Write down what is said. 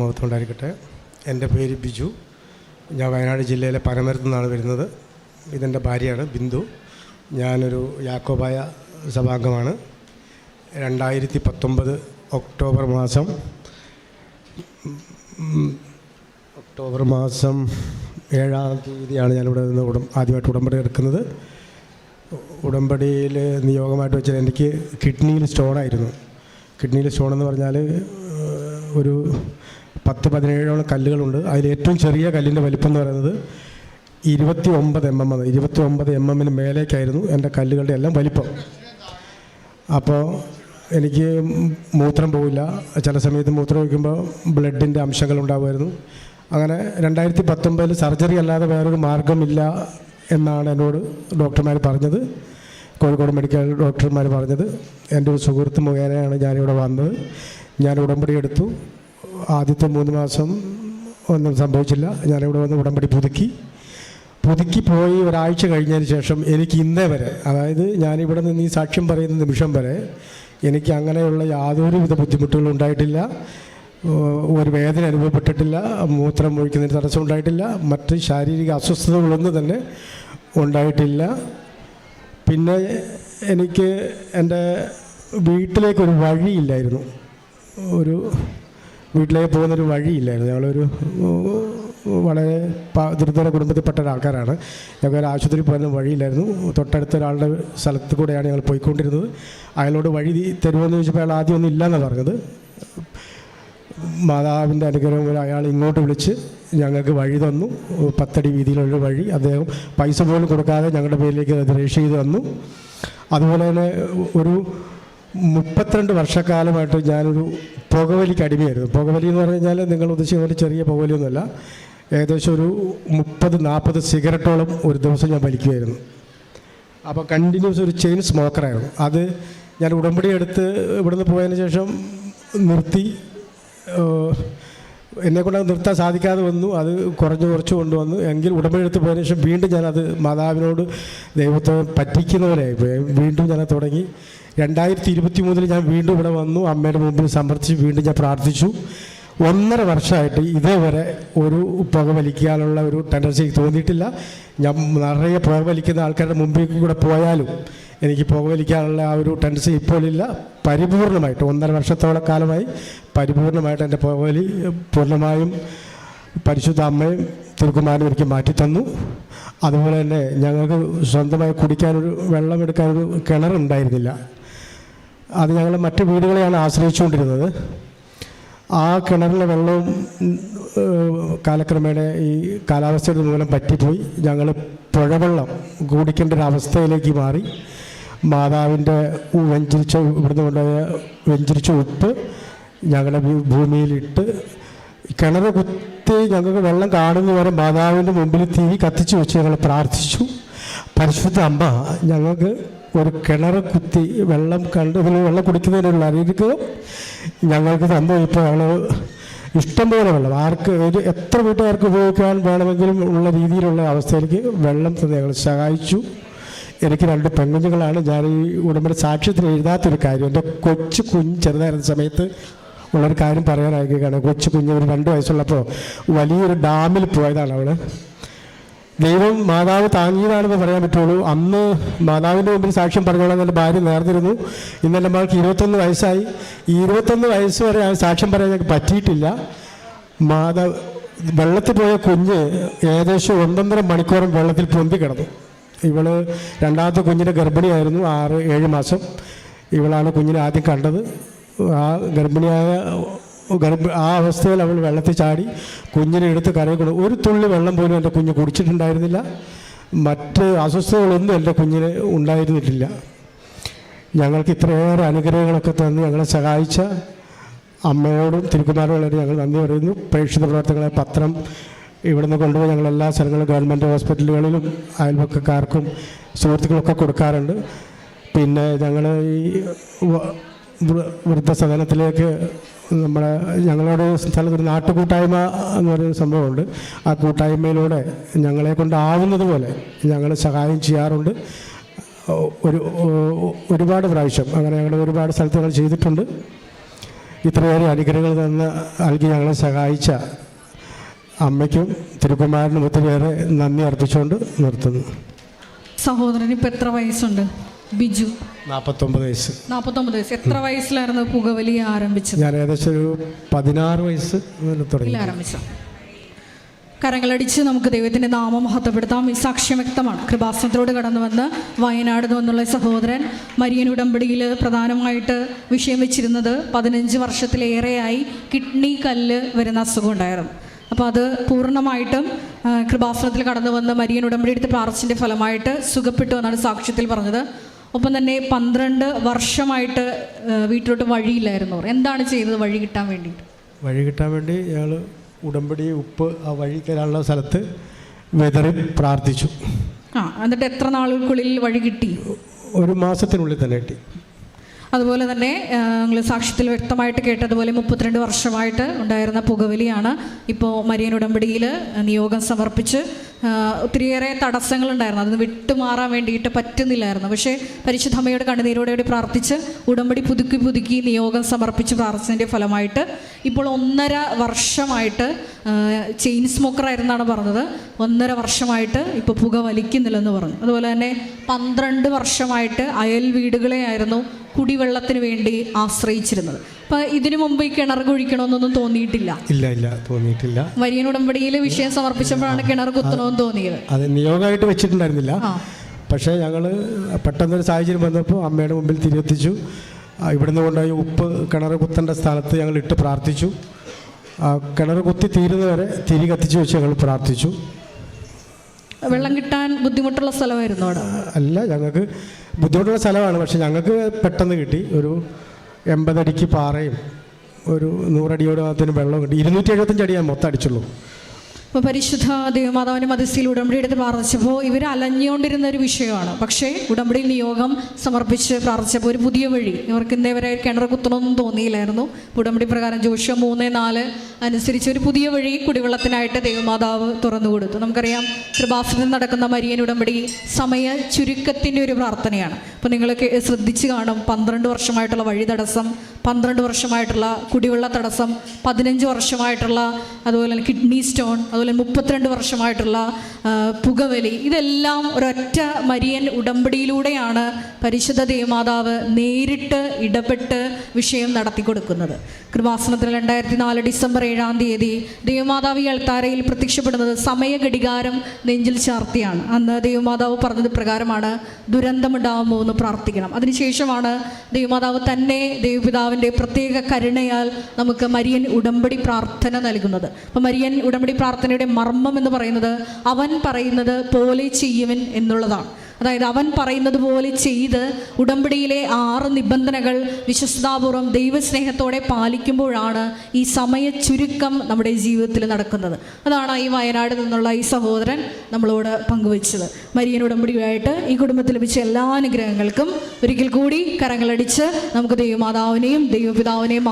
മുഖത്തുണ്ടായിരിക്കട്ടെ. എൻ്റെ പേര് ബിജു. ഞാൻ വയനാട് ജില്ലയിലെ പനമരത്തു നിന്നാണ് വരുന്നത്. ഇതെൻ്റെ ഭാര്യയാണ് ബിന്ദു. ഞാനൊരു യാക്കോബായ സഭാംഗമാണ്. 2019 ഒക്ടോബർ മാസം 7-ാം തീയതിയാണ് ഞാനിവിടെ നിന്ന് ആദ്യമായിട്ട് ഉടമ്പടി എടുക്കുന്നത്. ഉടമ്പടിയിൽ നിയോഗമായിട്ട് വെച്ചാൽ എനിക്ക് കിഡ്നിയിൽ സ്റ്റോണായിരുന്നു. കിഡ്നിയിൽ സ്റ്റോണെന്ന് പറഞ്ഞാൽ ഒരു 10-17 കല്ലുകളുണ്ട്. അതിലേറ്റവും ചെറിയ കല്ലിൻ്റെ വലിപ്പം എന്ന് പറയുന്നത് 29 mm. 29 mm മേലേക്കായിരുന്നു എൻ്റെ കല്ലുകളുടെ എല്ലാം വലിപ്പം. അപ്പോൾ എനിക്ക് മൂത്രം പോവില്ല. ചില സമയത്ത് മൂത്രം ഒഴിക്കുമ്പോൾ ബ്ലഡിൻ്റെ അംശങ്ങൾ ഉണ്ടാകുമായിരുന്നു. അങ്ങനെ 2019 സർജറി അല്ലാതെ വേറൊരു മാർഗമില്ല എന്നാണ് എന്നോട് ഡോക്ടർമാർ പറഞ്ഞത്. കോഴിക്കോട് മെഡിക്കൽ ഡോക്ടർമാർ പറഞ്ഞത്. എൻ്റെ ഒരു സുഹൃത്ത് മുഖേനയാണ് ഞാനിവിടെ വന്നത്. ഞാൻ ഉടമ്പടി എടുത്തു. ആദ്യത്തെ 3 മാസം ഒന്നും സംഭവിച്ചില്ല. ഞാനിവിടെ വന്ന് ഉടമ്പടി പുതുക്കി പോയി ഒരാഴ്ച കഴിഞ്ഞതിന് ശേഷം എനിക്ക് ഇന്നേ വരെ, അതായത് ഞാനിവിടെ നിന്ന് ഈ സാക്ഷ്യം പറയുന്ന നിമിഷം വരെ എനിക്ക് അങ്ങനെയുള്ള യാതൊരുവിധ ബുദ്ധിമുട്ടുകളും ഉണ്ടായിട്ടില്ല. ഒരു വേദന അനുഭവപ്പെട്ടിട്ടില്ല. മൂത്രം ഒഴിക്കുന്നതിന് തടസ്സം ഉണ്ടായിട്ടില്ല. മറ്റ് ശാരീരിക അസ്വസ്ഥതകളൊന്നും തന്നെ ഉണ്ടായിട്ടില്ല. പിന്നെ എനിക്ക് എൻ്റെ വീട്ടിലേക്കൊരു വഴിയില്ലായിരുന്നു. വീട്ടിലേക്ക് പോകുന്നൊരു വഴിയില്ലായിരുന്നു. ഞങ്ങളൊരു വളരെ ദുരിതര കുടുംബത്തിൽപ്പെട്ട ആൾക്കാരാണ്. ഞങ്ങൾക്ക് ആശുപത്രിയിൽ പോകുന്ന വഴിയില്ലായിരുന്നു. തൊട്ടടുത്ത ഒരാളുടെ സ്ഥലത്ത് കൂടെയാണ് ഞങ്ങൾ പോയിക്കൊണ്ടിരുന്നത്. അയാളോട് വഴി തരുമെന്ന് ചോദിച്ചപ്പോൾ അയാൾ ആദ്യമൊന്നും ഇല്ലയെന്നാണ് പറഞ്ഞത്. മാതാവിൻ്റെ അനുഗ്രഹം പോലെ അയാൾ ഇങ്ങോട്ട് വിളിച്ച് ഞങ്ങൾക്ക് വഴി തന്നു. 10 അടി വീതിയിലുള്ള വഴി. അദ്ദേഹം പൈസ പോലും കൊടുക്കാതെ ഞങ്ങളുടെ പേരിലേക്ക് അത് രജിസ്റ്റർ ചെയ്ത് തന്നു. അതുപോലെ തന്നെ ഒരു 32 വർഷക്കാലമായിട്ട് ഞാനൊരു പുകവലിക്ക് അടിമയായിരുന്നു. പുകവലി എന്ന് പറഞ്ഞു കഴിഞ്ഞാൽ നിങ്ങൾ ഉദ്ദേശിക്കുന്ന ചെറിയ പുകവലിയൊന്നുമല്ല. ഏകദേശം ഒരു 30-40 സിഗരറ്റോളം ഒരു ദിവസം ഞാൻ വലിക്കുമായിരുന്നു. അപ്പോൾ കണ്ടിന്യൂസ് ഒരു ചെയിൻ സ്മോക്കറായിരുന്നു. അത് ഞാൻ ഉടമ്പടി എടുത്ത് ഇവിടുന്ന് പോയതിന് ശേഷം നിർത്തി. എന്നെക്കൊണ്ട് അത് നിർത്താൻ സാധിക്കാതെ വന്നു. അത് കുറച്ച് കൊണ്ടുവന്നു. എങ്കിൽ ഉടമ്പടി എടുത്ത് പോയതിനു ശേഷം വീണ്ടും ഞാനത് മാതാവിനോട് ദൈവത്തെ പറ്റിക്കുന്നവരായിപ്പോയി. വീണ്ടും ഞാനത് തുടങ്ങി. 2023 ഞാൻ വീണ്ടും ഇവിടെ വന്നു. അമ്മയുടെ മുമ്പിൽ സമർപ്പിച്ച് വീണ്ടും ഞാൻ പ്രാർത്ഥിച്ചു. 1.5 വർഷമായിട്ട് ഇതേവരെ ഒരു പുക വലിക്കാനുള്ള ഒരു ടെൻഡൻസി തോന്നിയിട്ടില്ല. ഞാൻ നിറയെ പുക വലിക്കുന്ന ആൾക്കാരുടെ മുമ്പിൽ കൂടെ പോയാലും എനിക്ക് പുക വലിക്കാനുള്ള ആ ഒരു ടെൻഡൻസി ഇപ്പോഴില്ല. പരിപൂർണമായിട്ട് 1.5 വർഷത്തോളം കാലമായി പരിപൂർണമായിട്ട് എൻ്റെ പുകവലി പൂർണ്ണമായും പരിശുദ്ധ അമ്മയും തിരുക്കുമാരനും എനിക്ക് മാറ്റിത്തന്നു. അതുപോലെ തന്നെ ഞങ്ങൾക്ക് സ്വന്തമായി കുടിക്കാനൊരു വെള്ളമെടുക്കാനൊരു കിണറുണ്ടായിരുന്നില്ല. അത് ഞങ്ങൾ മറ്റ് വീടുകളെയാണ് ആശ്രയിച്ചുകൊണ്ടിരുന്നത്. ആ കിണറിലെ വെള്ളവും കാലക്രമേണ ഈ കാലാവസ്ഥയുടെ മൂലം പറ്റിപ്പോയി. ഞങ്ങൾ പുഴവെള്ളം കുടിക്കേണ്ട ഒരു അവസ്ഥയിലേക്ക് മാറി. മാതാവിൻ്റെ ഇവിടുന്ന് കൊണ്ടുപോയ വെഞ്ചരിച്ച ഉപ്പ് ഞങ്ങളുടെ ഭൂമിയിലിട്ട് കിണർ കുത്തി ഞങ്ങൾക്ക് വെള്ളം കാണുന്നവരെ മാതാവിൻ്റെ മുമ്പിൽ തീ കത്തിച്ച് വെച്ച് ഞങ്ങൾ പ്രാർത്ഥിച്ചു. പരിശുദ്ധ അമ്മ ഞങ്ങൾക്ക് ഒരു കിണർ കുത്തി വെള്ളം വെള്ളം കുടിക്കുന്നതിനുള്ള അറിയിക്കുകയും ഞങ്ങൾക്ക് തന്നു. ഇപ്പോൾ ഞങ്ങൾ ഇഷ്ടംപോലെ വെള്ളം എത്ര വീട്ടുകാർക്ക് ഉപയോഗിക്കാൻ വേണമെങ്കിലും ഉള്ള രീതിയിലുള്ള അവസ്ഥയിലേക്ക് വെള്ളം തന്നെ ഞങ്ങൾ സഹായിച്ചു. എനിക്ക് 2 പെൺകുഞ്ഞുങ്ങളാണ്. ഞാൻ ഈ ഉടമ്പടി സാക്ഷ്യത്തിന് എഴുതാത്തൊരു കാര്യം, എൻ്റെ കൊച്ചു കുഞ്ഞ് ചെറുതായിരുന്ന സമയത്ത് ഉള്ളൊരു കാര്യം പറയാനായിരിക്കുകയാണ്. കൊച്ചു കുഞ്ഞ് ഒരു 2 വയസ്സുള്ളപ്പോൾ വലിയൊരു ഡാമിൽ പോയതാണ് അവൾ. ദൈവം മാതാവ് താങ്ങിയതാണെന്ന് പറയാൻ പറ്റുള്ളൂ. അന്ന് മാതാവിൻ്റെ മുമ്പിൽ സാക്ഷ്യം പറഞ്ഞോളാം എൻ്റെ ഭാര്യ നേർന്നിരുന്നു. ഇന്ന് എൻ്റെ മകൾക്ക് 21 വയസ്സായി. ഈ 21 വയസ്സ് വരെ ആ സാക്ഷ്യം പറയാൻ ഞങ്ങൾക്ക് പറ്റിയിട്ടില്ല. വെള്ളത്തിൽ പോയ കുഞ്ഞ് ഏകദേശം 1.5 മണിക്കൂറും വെള്ളത്തിൽ പൊന്തി കിടന്നു. ഇവള് 2ാമത്തെ കുഞ്ഞിൻ്റെ ഗർഭിണിയായിരുന്നു. 6-7 മാസം. ഇവളാണ് കുഞ്ഞിനെ ആദ്യം കണ്ടത്. ആ ഗർഭിണിയായ ആ അവസ്ഥയിൽ അവൾ വെള്ളത്തിൽ ചാടി കുഞ്ഞിനെ എടുത്ത് കരയിൽ കൊണ്ട് ഒരു തുള്ളി വെള്ളം പോലും എൻ്റെ കുഞ്ഞ് കുടിച്ചിട്ടുണ്ടായിരുന്നില്ല. മറ്റ് അസ്വസ്ഥതകളൊന്നും എൻ്റെ കുഞ്ഞിന് ഉണ്ടായിരുന്നിട്ടില്ല. ഞങ്ങൾക്ക് ഇത്രയേറെ അനുഗ്രഹങ്ങളൊക്കെ തന്ന് ഞങ്ങളെ സഹായിച്ച അമ്മയോടും തിരുക്കുമാരോടും ഞങ്ങൾ നന്ദി പറയുന്നു. പ്രേക്ഷിത പ്രവർത്തനങ്ങളെ പത്രം ഇവിടുന്ന് കൊണ്ടുപോയി ഞങ്ങൾ എല്ലാ സ്ഥലങ്ങളിലും ഗവൺമെൻറ് ഹോസ്പിറ്റലുകളിലും അയൽവക്കക്കാർക്കും സുഹൃത്തുക്കളൊക്കെ കൊടുക്കാറുണ്ട്. പിന്നെ ഞങ്ങൾ ഈ വൃദ്ധസദനത്തിലേക്ക് ഞങ്ങളുടെ സ്ഥലത്തൊരു നാട്ടുകൂട്ടായ്മ എന്ന് പറയുന്ന സംഭവമുണ്ട്. ആ കൂട്ടായ്മയിലൂടെ ഞങ്ങളെ കൊണ്ടാവുന്നത് പോലെ ഞങ്ങൾ സഹായം ചെയ്യാറുണ്ട്. ഒരുപാട് പ്രാവശ്യം അങ്ങനെ ഞങ്ങൾ ഒരുപാട് സ്ഥലത്ത് ഞങ്ങൾ ചെയ്തിട്ടുണ്ട്. ഇത്രയേറെ അനുഗ്രഹങ്ങൾ നൽകി ഞങ്ങളെ സഹായിച്ച അമ്മയ്ക്കും തിരുക്കുമാരനും ഒത്തിരിയേറെ നന്ദി അർപ്പിച്ചുകൊണ്ട് നിർത്തുന്നു. സഹോദരന് ഇപ്പം എത്ര വയസ്സുണ്ട്? ബിജു 49 വയസ്സ്. 49 വയസ്സ്. എത്ര വയസ്സിലായിരുന്നു പുകവലി ആരംഭിച്ചത്? ഞാൻ ഏകദേശം ഒരു 16 വയസ്സ് തുടങ്ങി ആരംഭിച്ചു. കരങ്ങളടിച്ച് നമുക്ക് ദൈവത്തിൻ്റെ നാമം മഹത്വപ്പെടുത്താം. ഈ സാക്ഷ്യം വ്യക്തമാണ്. കൃപാസനത്തിലൂടെ കടന്നു വന്ന് വയനാട് നിന്നുള്ള സഹോദരൻ മരിയൻ ഉടമ്പടിയിൽ പ്രധാനമായിട്ട് വിഷയം വെച്ചിരുന്നത് 15 വർഷത്തിലേറെയായി കിഡ്നി കല്ല് വരുന്ന അസുഖം ഉണ്ടായിരുന്നു. അപ്പോൾ അത് പൂർണ്ണമായിട്ടും കൃപാസനത്തിൽ കടന്നു വന്ന് മരിയൻ ഉടമ്പടി എടുത്ത് പ്രാർത്ഥിച്ചതിൻ്റെ ഫലമായിട്ട് സുഖപ്പെട്ടു എന്നാണ് സാക്ഷ്യത്തിൽ പറഞ്ഞത്. ഒപ്പം തന്നെ 12 വർഷമായിട്ട് വീട്ടിലോട്ട് വഴിയില്ലായിരുന്നു. എന്താണ് ചെയ്തത് വഴി കിട്ടാൻ വേണ്ടിയിട്ട്? വഴി കിട്ടാൻ വേണ്ടി ഞങ്ങൾ ഉടമ്പടി ഉപ്പ് ആ വഴി കയറാനുള്ള സ്ഥലത്ത് വെതറി പ്രാർത്ഥിച്ചു. എന്നിട്ട് എത്ര നാളുകൾക്കുള്ളിൽ വഴി കിട്ടി? ഒരു മാസത്തിനുള്ളിൽ തന്നെ കിട്ടി. അതുപോലെ തന്നെ നിങ്ങൾ സാക്ഷ്യത്തിൽ വ്യക്തമായിട്ട് കേട്ടതുപോലെ 32 വർഷമായിട്ട് ഉണ്ടായിരുന്ന പുകവലിയാണ് ഇപ്പോൾ മരിയൻ ഉടമ്പടിയിൽ നിയോഗം സമർപ്പിച്ച് ഒത്തിരിയേറെ തടസ്സങ്ങളുണ്ടായിരുന്നു. അതിന് വിട്ടുമാറാൻ വേണ്ടിയിട്ട് പറ്റുന്നില്ലായിരുന്നു. പക്ഷേ പരിശുദ്ധമ്മയുടെ കണ്ണുനീരോടുകൂടി പ്രാർത്ഥിച്ച് ഉടമ്പടി പുതുക്കി നിയോഗം സമർപ്പിച്ച് പ്രാർത്ഥിച്ചതിൻ്റെ ഫലമായിട്ട് ഇപ്പോൾ 1.5 വർഷമായിട്ട് ചെയിൻ സ്മോക്കറായിരുന്നാണ് പറഞ്ഞത്. 1.5 വർഷമായിട്ട് ഇപ്പോൾ പുക വലിക്കുന്നില്ലെന്ന് പറഞ്ഞു. അതുപോലെ തന്നെ 12 വർഷമായിട്ട് അയൽ വീടുകളെയായിരുന്നു കുടിവെള്ളത്തിന് വേണ്ടി ആശ്രയിച്ചിരുന്നത്. അപ്പോൾ ഇതിനു മുമ്പ് ഈ കിണർ കുഴിക്കണമെന്നൊന്നും തോന്നിയിട്ടില്ല? ഇല്ല തോന്നിയിട്ടില്ല. മരിയൻ ഉടമ്പടിയിൽ വിഷയം സമർപ്പിച്ചപ്പോഴാണ് കിണർ കുത്തണമെന്ന് തോന്നിയത്. അത് നിയോഗമായിട്ട് വെച്ചിട്ടുണ്ടായിരുന്നില്ല. പക്ഷേ ഞങ്ങൾ പെട്ടെന്നൊരു സാഹചര്യം വന്നപ്പോൾ അമ്മയുടെ മുമ്പിൽ തിരിയെത്തിച്ചു. ഇവിടുന്ന് കൊണ്ടുപോയി ഉപ്പ് കിണർ കുത്തേണ്ട സ്ഥലത്ത് ഞങ്ങൾ ഇട്ട് പ്രാർത്ഥിച്ചു. കിണർ കുത്തി തീരുന്നവരെ തിരി കത്തിച്ച് വെച്ച് ഞങ്ങൾ പ്രാർത്ഥിച്ചു. വെള്ളം കിട്ടാൻ ബുദ്ധിമുട്ടുള്ള സ്ഥലമായിരുന്നു അവിടെ? അല്ല, ഞങ്ങൾക്ക് ബുദ്ധിമുട്ടുള്ള സ്ഥലമാണ്. പക്ഷെ ഞങ്ങൾക്ക് പെട്ടെന്ന് കിട്ടി. ഒരു 80 അടിക്ക് പാറയും ഒരു 100 അടിയോട് ഭാഗത്തിന് വെള്ളം കിട്ടി. 275 അടി ഞാൻ മൊത്തം അടിച്ചുള്ളൂ. ഇപ്പോൾ പരിശുദ്ധ ദൈവമാതാവിൻ്റെ മധ്യസ്ഥയിൽ ഉടമ്പടി എടുത്ത് പ്രാർത്ഥിച്ചപ്പോൾ ഇവർ അലഞ്ഞുകൊണ്ടിരുന്ന ഒരു വിഷയമാണ്. പക്ഷേ ഉടമ്പടി നിയോഗം സമർപ്പിച്ച് പ്രാർത്ഥിച്ചപ്പോൾ ഒരു പുതിയ വഴി, ഇവർക്ക് ഇന്നേവരെ കിണർ കുത്തണമെന്നും തോന്നിയില്ലായിരുന്നു. ഉടമ്പടി പ്രകാരം ജോഷുവ 3:4 അനുസരിച്ച് ഒരു പുതിയ വഴി കുടിവെള്ളത്തിനായിട്ട് ദൈവമാതാവ് തുറന്നു കൊടുത്തു. നമുക്കറിയാം കൃപാസനത്തിൽ നടക്കുന്ന മരിയൻ ഉടമ്പടി സമയ ചുരുക്കത്തിൻ്റെ ഒരു പ്രാർത്ഥനയാണ്. അപ്പോൾ നിങ്ങൾ ശ്രദ്ധിച്ച് കാണും, 12 വർഷമായിട്ടുള്ള വഴി തടസ്സം, 12 വർഷമായിട്ടുള്ള കുടിവെള്ള തടസ്സം, 15 വർഷമായിട്ടുള്ള അതുപോലെ തന്നെ കിഡ്നി സ്റ്റോൺ, അതുപോലെ 32 വർഷമായിട്ടുള്ള പുകവലി, ഇതെല്ലാം ഒരൊറ്റ മരിയൻ ഉടമ്പടിയിലൂടെയാണ് പരിശുദ്ധ ദൈവമാതാവ് നേരിട്ട് ഇടപെട്ട് വിഷയം നടത്തി കൊടുക്കുന്നത്. കൃപാസനത്തിൽ 2004 ഡിസംബർ 7-ാം തീയതി ദൈവമാതാവ് ഈ അൾത്താരയിൽ പ്രത്യക്ഷപ്പെടുന്നത് സമയഘടികാരം നെഞ്ചിൽ ചാർത്തിയാണ്. അന്ന് ദൈവമാതാവ് പറഞ്ഞത് പ്രകാരമാണ് ദുരന്തമുണ്ടാകുമോ എന്ന് പ്രാർത്ഥിക്കണം. അതിനുശേഷമാണ് ദൈവമാതാവ് തന്നെ ദൈവപിതാവിൻ്റെ പ്രത്യേക കരുണയാൽ നമുക്ക് മരിയൻ ഉടമ്പടി പ്രാർത്ഥന നൽകുന്നത്. അപ്പോൾ മരിയൻ ഉടമ്പടി പ്രാർത്ഥനയുടെ മർമ്മം എന്ന് പറയുന്നത് അവൻ പറയുന്നത് പോലെ ചെയ്യുവൻ എന്നുള്ളതാണ്. അതായത് അവൻ പറയുന്നത് പോലെ ചെയ്ത് ഉടമ്പടിയിലെ 6 നിബന്ധനകൾ വിശ്വസ്താപൂർവ്വം ദൈവസ്നേഹത്തോടെ പാലിക്കുമ്പോഴാണ് ഈ സമയ ചുരുക്കം നമ്മുടെ ജീവിതത്തിൽ നടക്കുന്നത്. അതാണ് ഈ വയനാട് നിന്നുള്ള ഈ സഹോദരൻ നമ്മളോട് പങ്കുവച്ചത്. മരിയൻ ഉടമ്പടിയായിട്ട് ഈ കുടുംബത്തിൽ ലഭിച്ച എല്ലാ അനുഗ്രഹങ്ങൾക്കും ഒരിക്കൽ കൂടി കരങ്ങളടിച്ച് നമുക്ക് ദൈവമാതാവിനെയും ദൈവപിതാവിനെയും